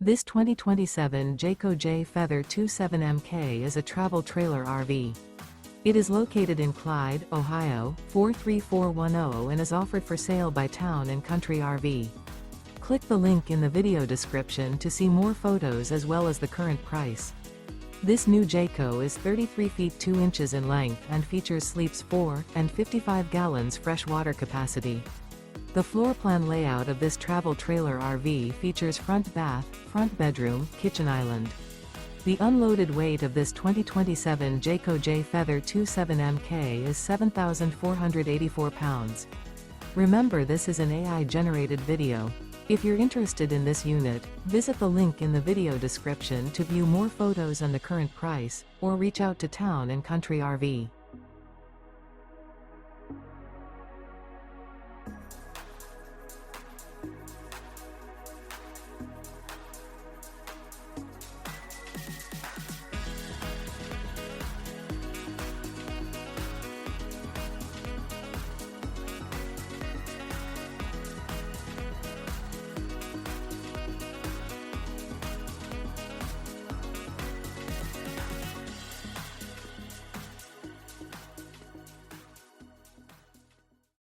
This 2027 Jayco J Feather 27MK is a travel trailer RV. It is located in Clyde, Ohio, 43410 and is offered for sale by Town & Country RV. Click the link in the video description to see more photos as well as the current price. This new Jayco is 33 feet 2 inches in length and features sleeps 4 and 55 gallons fresh water capacity. The floor plan layout of this travel trailer RV features front bath, front bedroom, kitchen island. The unloaded weight of this 2027 Jayco J Feather 27MK is 7,484 pounds. Remember, this is an AI-generated video. If you're interested in this unit, visit the link in the video description to view more photos and the current price, or reach out to Town & Country RV.